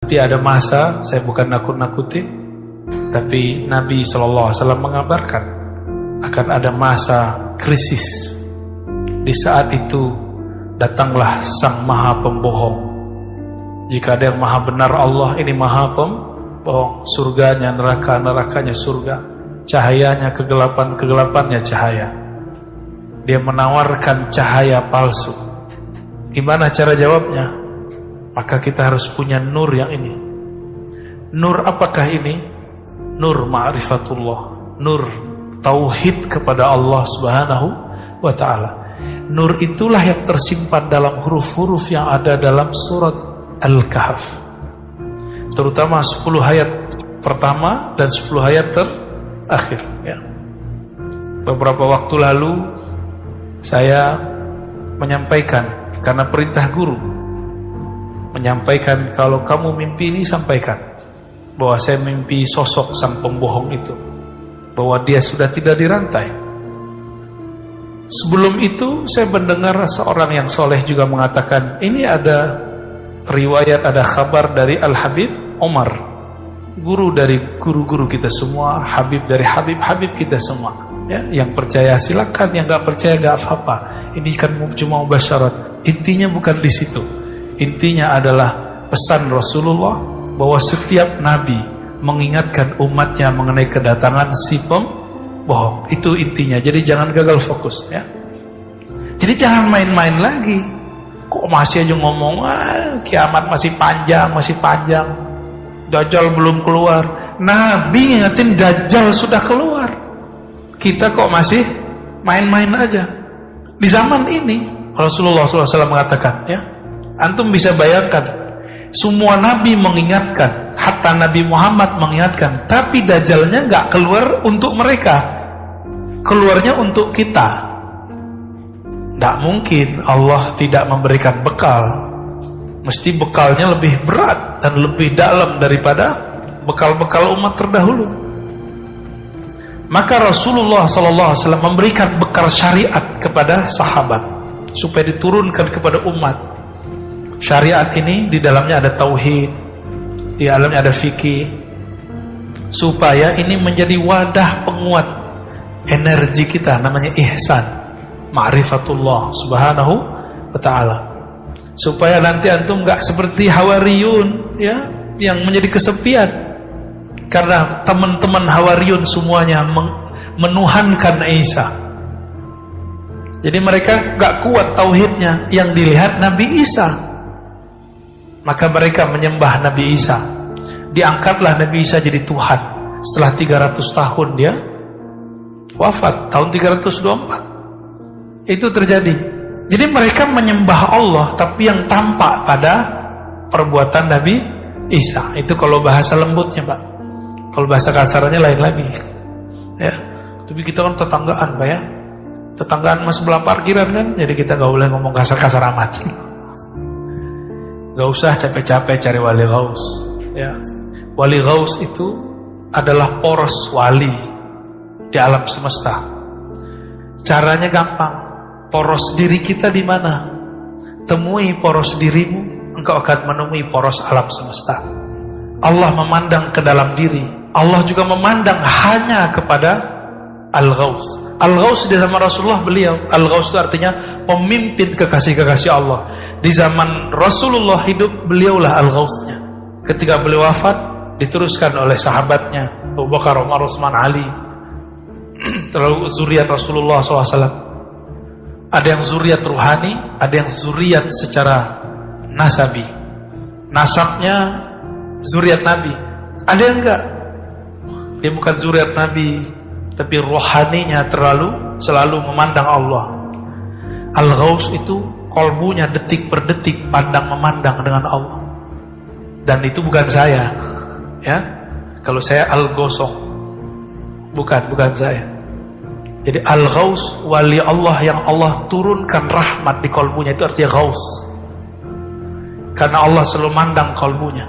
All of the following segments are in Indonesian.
nanti ada masa, saya bukan nakut-nakutin, tapi Nabi SAW mengabarkan akan ada masa krisis. Di saat itu datanglah Sang Maha Pembohong. Jika ada yang maha benar Allah, ini maha pembohong. Surganya neraka, nerakanya surga. Cahayanya kegelapan, kegelapannya cahaya. Dia menawarkan cahaya palsu. Gimana cara jawabnya? Maka kita harus punya nur yang ini. Nur apakah ini? Nur ma'rifatullah, nur tauhid kepada Allah Subhanahu wa ta'ala. Nur itulah yang tersimpan dalam huruf-huruf yang ada dalam surat Al-Kahf, terutama 10 ayat pertama dan 10 ayat terakhir ya. Beberapa waktu lalu saya menyampaikan, karena perintah guru, menyampaikan kalau kamu mimpi ini sampaikan bahwa saya mimpi sosok sang pembohong itu, bahwa dia sudah tidak dirantai. Sebelum itu saya mendengar seorang yang soleh juga mengatakan, ini ada riwayat, ada kabar dari Al-Habib Omar, guru dari guru-guru kita semua, Habib dari Habib-Habib kita semua ya. Yang percaya silakan, yang gak percaya gak apa-apa. Ini kan cuma mubasyarat. Intinya bukan di situ. Intinya adalah pesan Rasulullah bahwa setiap nabi mengingatkan umatnya mengenai kedatangan si pembohong. Itu intinya. Jadi jangan gagal fokus ya. Jadi jangan main-main lagi. Kok masih aja ngomong kiamat masih panjang, Dajjal belum keluar. Nabi ngingetin Dajjal sudah keluar. Kita kok masih main-main aja. Di zaman ini Rasulullah SAW mengatakan ya, antum bisa bayangkan, semua nabi mengingatkan, hatta Nabi Muhammad mengingatkan, tapi Dajjalnya gak keluar untuk mereka, keluarnya untuk kita. Tidak mungkin Allah tidak memberikan bekal. Mesti bekalnya lebih berat dan lebih dalam daripada bekal-bekal umat terdahulu. Maka Rasulullah SAW memberikan bekal syariat kepada sahabat supaya diturunkan kepada umat. Syariat ini di dalamnya ada tauhid, di dalamnya ada fikih, supaya ini menjadi wadah penguat energi kita, namanya ihsan, ma'rifatullah Subhanahu wa ta'ala. Supaya nanti antum gak seperti Hawariyun ya, yang menjadi kesepian. Karena teman-teman Hawariyun semuanya menuhankan Isa. Jadi mereka gak kuat tauhidnya, yang dilihat Nabi Isa. Maka mereka menyembah Nabi Isa. Diangkatlah Nabi Isa jadi Tuhan. Setelah 300 tahun dia wafat, tahun 324. Itu terjadi. Jadi mereka menyembah Allah, tapi yang tampak pada perbuatan Nabi Isa. Itu kalau bahasa lembutnya, Pak. Kalau bahasa kasarnya lain lagi. Ya. Tapi kita kan tetanggaan, Pak ya. Tetanggaan mas sebelah parkiran kan, jadi kita gak boleh ngomong kasar-kasar amat. Gak usah capek-capek cari wali ghaus ya. Wali ghaus itu adalah poros wali di alam semesta. Caranya gampang. Poros diri kita di mana? Temui poros dirimu, engkau akan menemui poros alam semesta. Allah memandang ke dalam diri. Allah juga memandang hanya kepada Al-Ghaus. Al-Ghaus di zaman Rasulullah beliau. Al-Ghaus itu artinya pemimpin kekasih-kekasih Allah. Di zaman Rasulullah hidup, beliaulah Al-Ghausnya. Ketika beliau wafat, diteruskan oleh sahabatnya Abu Bakar, Umar, Utsman, Ali. Terlalu zuriat Rasulullah SAW. Ada yang zuriat ruhani, ada yang zuriat secara nasabi. Nasabnya zuriat Nabi. Ada yang enggak. Dia bukan zuriat Nabi, tapi rohaninya selalu memandang Allah. Al-Ghaus itu kolbunya detik per detik memandang dengan Allah. Dan itu bukan saya. Ya. Kalau saya Al-Ghosong. Bukan saya. Jadi Al-Ghaus, wali Allah yang Allah turunkan rahmat di kolbunya, itu artinya Ghaus. Karena Allah selalu mandang kolbunya.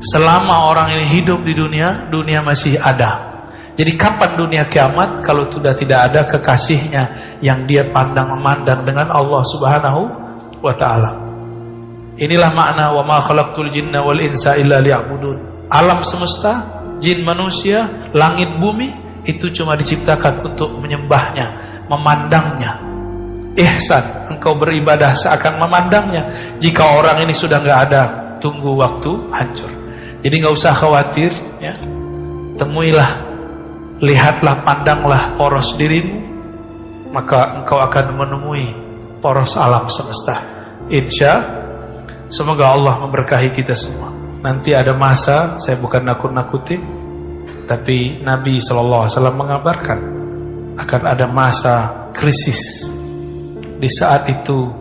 Selama orang ini hidup di dunia, dunia masih ada. Jadi kapan dunia kiamat kalau sudah tidak ada kekasihnya yang dia memandang dengan Allah Subhanahu wa ta'ala. Inilah makna wa ma khalaqtul jinna wal insa illa liya'budun. Alam semesta, jin manusia, langit bumi itu cuma diciptakan untuk menyembahnya, memandangnya. Ihsan, engkau beribadah seakan memandangnya. Jika orang ini sudah nggak ada, tunggu waktu hancur. Jadi nggak usah khawatir, ya. Temuilah, lihatlah, pandanglah poros dirimu, maka engkau akan menemui poros alam semesta. Semoga Allah memberkahi kita semua. Nanti ada masa, saya bukan nakut-nakutin, tapi Nabi SAW mengabarkan akan ada masa krisis. Di saat itu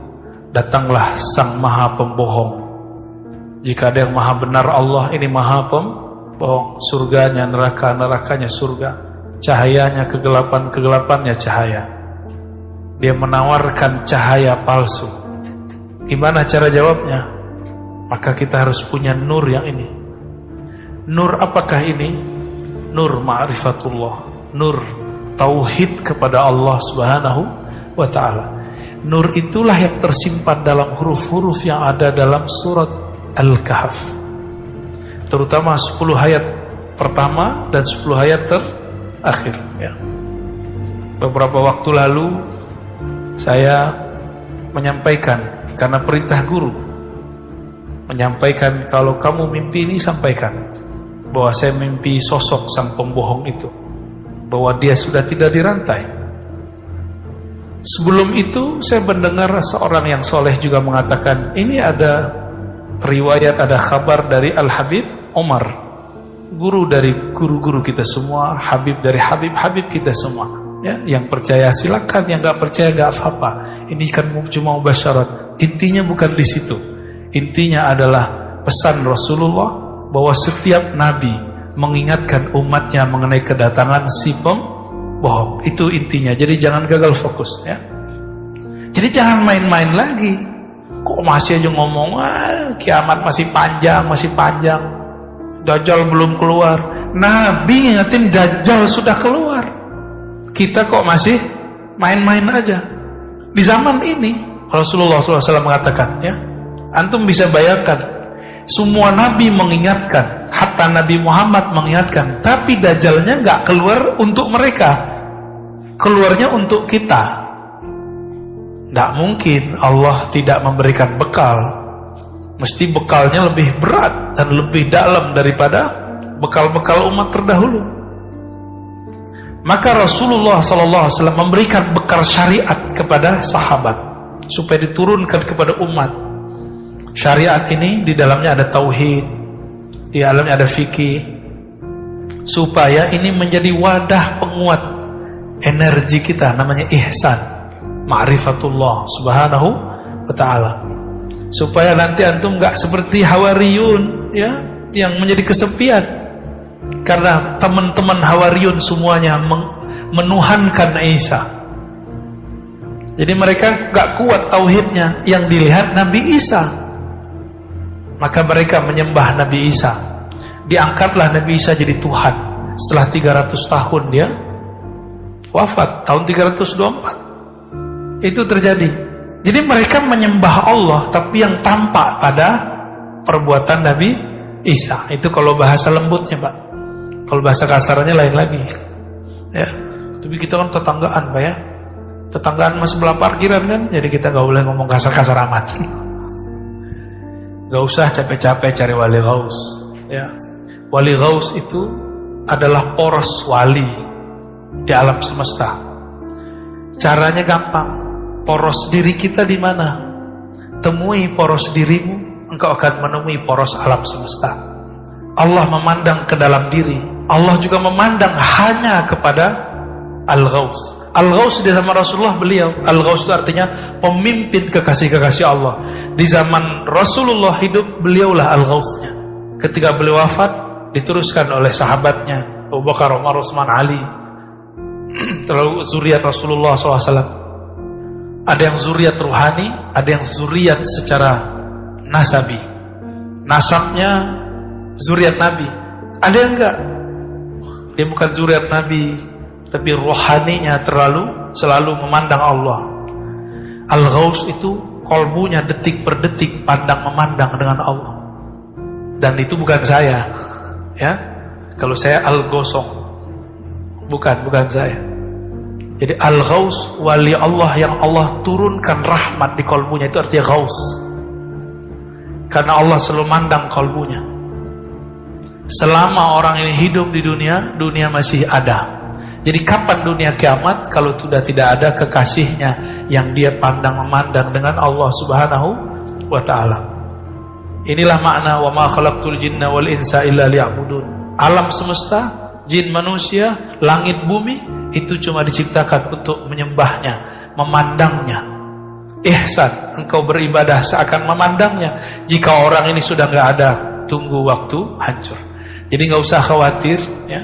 datanglah Sang Maha Pembohong. Jika ada yang maha benar Allah, ini maha pembohong. Surganya neraka, nerakanya surga. Cahayanya kegelapan, kegelapannya cahaya. Dia menawarkan cahaya palsu. Gimana cara jawabnya? Maka kita harus punya nur yang ini. Nur apakah ini? Nur ma'rifatullah, nur tauhid kepada Allah Subhanahu wa ta'ala. Nur itulah yang tersimpan dalam huruf-huruf yang ada dalam surat Al-Kahf, terutama 10 ayat pertama dan 10 ayat terakhir, ya. Beberapa waktu lalu saya menyampaikan, karena perintah guru, menyampaikan kalau kamu mimpi ini sampaikan bahwa saya mimpi sosok sang pembohong itu, bahwa dia sudah tidak dirantai. Sebelum itu saya mendengar seorang yang soleh juga mengatakan, ini ada riwayat, ada kabar dari Al-Habib Umar, guru dari guru-guru kita semua, Habib dari Habib-Habib kita semua, ya. Yang percaya silakan, yang nggak percaya nggak apa-apa. Ini kan cuma mubasyarat. Intinya bukan di situ. Intinya adalah pesan Rasulullah bahwa setiap nabi mengingatkan umatnya mengenai kedatangan si pembohong. Itu intinya. Jadi jangan gagal fokus, ya. Jadi jangan main-main lagi. Kok masih aja ngomong, kiamat masih panjang, Dajjal belum keluar. Nabi ingatin Dajjal sudah keluar. Kita kok masih main-main aja. Di zaman ini Rasulullah SAW mengatakan, ya, antum bisa bayangkan, semua nabi mengingatkan, hatta Nabi Muhammad mengingatkan, tapi Dajjalnya nggak keluar untuk mereka, keluarnya untuk kita. Tidak mungkin Allah tidak memberikan bekal. Mesti bekalnya lebih berat dan lebih dalam daripada bekal-bekal umat terdahulu. Maka Rasulullah SAW memberikan bekal syariat kepada sahabat supaya diturunkan kepada umat. Syariat ini di dalamnya ada tauhid, di dalamnya ada fikih, supaya ini menjadi wadah penguat energi kita, namanya ihsan, ma'rifatullah Subhanahu wa ta'ala. Supaya nanti antum gak seperti Hawariyun, ya, yang menjadi kesepian. Karena teman-teman Hawariyun semuanya menuhankan Isa. Jadi mereka gak kuat tauhidnya, yang dilihat Nabi Isa. Maka mereka menyembah Nabi Isa. Diangkatlah Nabi Isa jadi Tuhan. Setelah 300 tahun dia wafat, tahun 324. Itu terjadi. Jadi mereka menyembah Allah, tapi yang tampak pada perbuatan Nabi Isa. Itu kalau bahasa lembutnya, Pak. Kalau bahasa kasarnya lain lagi, ya. Tapi kita kan tetanggaan, Pak, ya. Tetanggaan mas sebelah parkiran kan, jadi kita gak boleh ngomong kasar-kasar amat. Gak usah capek-capek cari wali ghaus, ya. Wali ghaus itu adalah poros wali di alam semesta. Caranya gampang. Poros diri kita di mana? Temui poros dirimu, engkau akan menemui poros alam semesta. Allah memandang ke dalam diri. Allah juga memandang hanya kepada Al-Ghaus. Al-Ghaus di zaman Rasulullah beliau. Al-Ghaus itu artinya pemimpin kekasih-kekasih Allah. Di zaman Rasulullah hidup, beliaulah Al-Ghausnya. Ketika beliau wafat, diteruskan oleh sahabatnya Abu Bakar, Umar, Utsman, Ali. Terlalu zuriat Rasulullah SAW. Ada yang zuriat ruhani, ada yang zuriat secara nasabi. Nasabnya zuriat Nabi. Ada yang enggak. Dia bukan zuriat Nabi, tapi rohaninya selalu memandang Allah. Al-Ghaus itu kolbunya detik per detik pandang memandang dengan Allah. Dan itu bukan saya, ya. Kalau saya Al-Ghosong, bukan saya. Jadi Al-Ghaus, wali Allah yang Allah turunkan rahmat di kolbunya, itu artinya Ghaus. Karena Allah selalu mandang kolbunya. Selama orang ini hidup di dunia, dunia masih ada. Jadi kapan dunia kiamat kalau sudah tidak ada kekasihnya yang dia pandang memandang dengan Allah Subhanahu wa ta'ala. Inilah makna wa ma khalaqtul jinna wal insa illa liya'budun. Alam semesta, jin manusia, langit bumi itu cuma diciptakan untuk menyembahnya, memandangnya. Ihsan, engkau beribadah seakan memandangnya. Jika orang ini sudah enggak ada, tunggu waktu hancur. Jadi enggak usah khawatir, ya.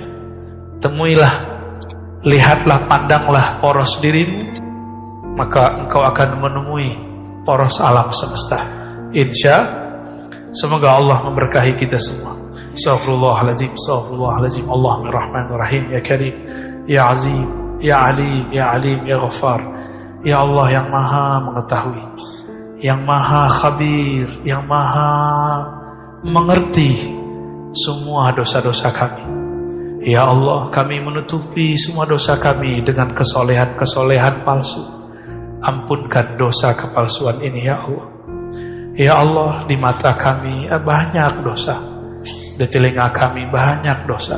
Temuilah, lihatlah, pandanglah poros dirimu, maka engkau akan menemui poros alam semesta. Insya, semoga Allah memberkahi kita semua. Astaghfirullahaladzim, astaghfirullahaladzim. Allahumma rahmanir-rahim, ya karim, ya azim, ya alim, ya alim, ya ghaffar. Ya Allah yang maha mengetahui, yang maha khabir, yang maha mengerti semua dosa-dosa kami. Ya Allah, kami menutupi semua dosa kami dengan kesolehan-kesolehan palsu. Ampunkan dosa kepalsuan ini ya Allah. Ya Allah, di mata kami banyak dosa, di telinga kami banyak dosa,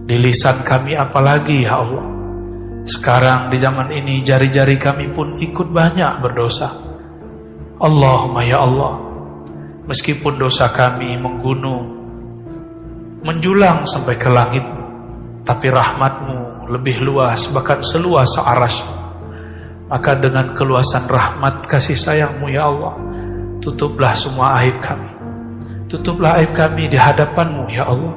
di lisan kami apalagi ya Allah. Sekarang di zaman ini jari-jari kami pun ikut banyak berdosa. Allahumma ya Allah, meskipun dosa kami menggunung, menjulang sampai ke langit-Mu, tapi rahmat-Mu lebih luas, bahkan seluas arasy-Mu. Maka dengan keluasan rahmat kasih sayang-Mu ya Allah, tutuplah semua aib kami. Tutuplah aib kami di hadapan-Mu ya Allah.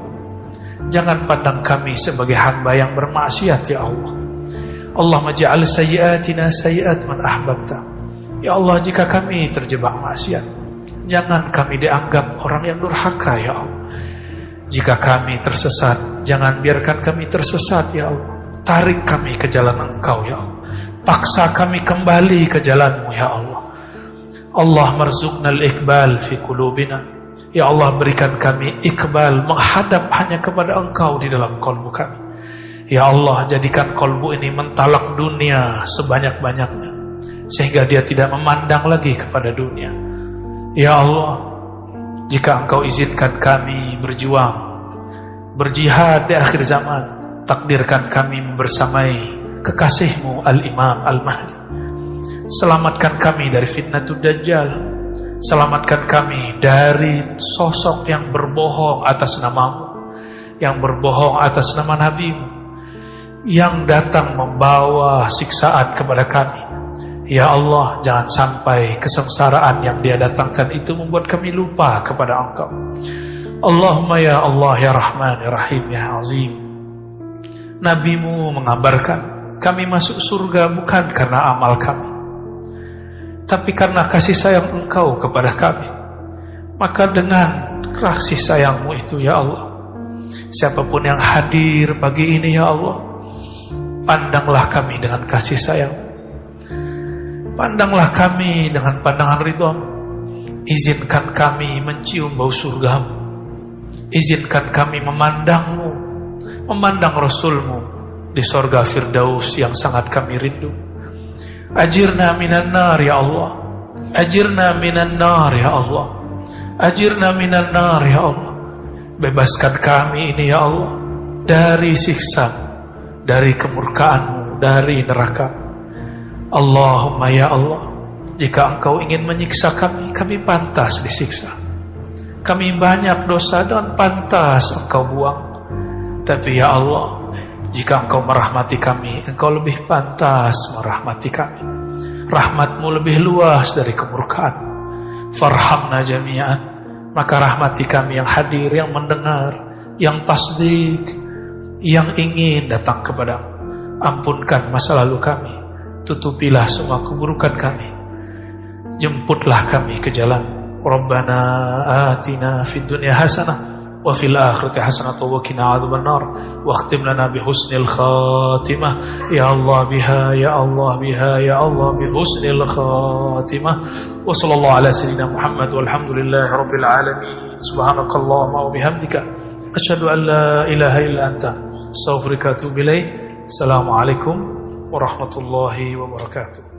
Jangan pandang kami sebagai hamba yang bermaksiat ya Allah. Allahumma ja'al sayyi'atina sayyi'at man ahbabta. Ya Allah, jika kami terjebak maksiat, jangan kami dianggap orang yang durhaka ya Allah. Jika kami tersesat, jangan biarkan kami tersesat ya Allah. Tarik kami ke jalan Engkau ya Allah. Paksa kami kembali ke jalan-Mu ya Allah. Allah marzuqnal iqbal fi qulubina. Ya Allah, berikan kami iqbal, menghadap hanya kepada Engkau di dalam kolbu kami. Ya Allah, jadikan kolbu ini mentalak dunia sebanyak-banyaknya, sehingga dia tidak memandang lagi kepada dunia. Ya Allah, jika Engkau izinkan kami berjuang, berjihad di akhir zaman, takdirkan kami membersamai kekasih-Mu Al-Imam Al-Mahdi. Selamatkan kami dari fitnatul Dajjal. Selamatkan kami dari sosok yang berbohong atas nama-Mu, yang berbohong atas nama Nabi-Mu, yang datang membawa siksaan kepada kami. Ya Allah, jangan sampai kesengsaraan yang dia datangkan itu membuat kami lupa kepada Engkau. Allahumma ya Allah ya Rahman ya Rahim ya Azim. Nabi-Mu mengabarkan kami masuk surga bukan karena amal kami, tapi karena kasih sayang Engkau kepada kami. Maka dengan kasih sayang-Mu itu ya Allah, siapapun yang hadir pagi ini ya Allah, pandanglah kami dengan kasih sayang. Pandanglah kami dengan pandangan ridha-Mu. Izinkan kami mencium bau surga-Mu. Izinkan kami memandang-Mu, memandang Rasul-Mu di sorga Firdaus yang sangat kami rindu. Ajirna minan nar ya Allah. Ajirna minan nar ya Allah. Ajirna minan nar ya Allah. Bebaskan kami ini ya Allah dari siksa, dari kemurkaan-Mu, dari neraka. Allahumma ya Allah, jika Engkau ingin menyiksa kami, kami pantas disiksa. Kami banyak dosa dan pantas Engkau buang. Tapi ya Allah, jika Engkau merahmati kami, Engkau lebih pantas merahmati kami. Rahmat-Mu lebih luas dari kemurkaan. Farhamna jami'an. Maka rahmati kami yang hadir, yang mendengar, yang tasdik, yang ingin datang kepada-Mu. Ampunkan masa lalu kami, tutupilah semua keburukan kami, jemputlah kami ke jalan. Rabbana atina fid dunya hasanah wa fil akhirati hasanah wa qina adzabannar wa khtim lana bi husnil khatimah ya Allah biha ya Allah biha ya Allah bi husnil khatimah Wa sallallahu ala sayyidina Muhammad walhamdulillahi rabbil alamin. Subhanakallahumma wa bihamdika asyhadu an la ilaha illa anta astaghfiruka wa atubu ilaik. Assalamualaikum warahmatullahi wabarakatuh.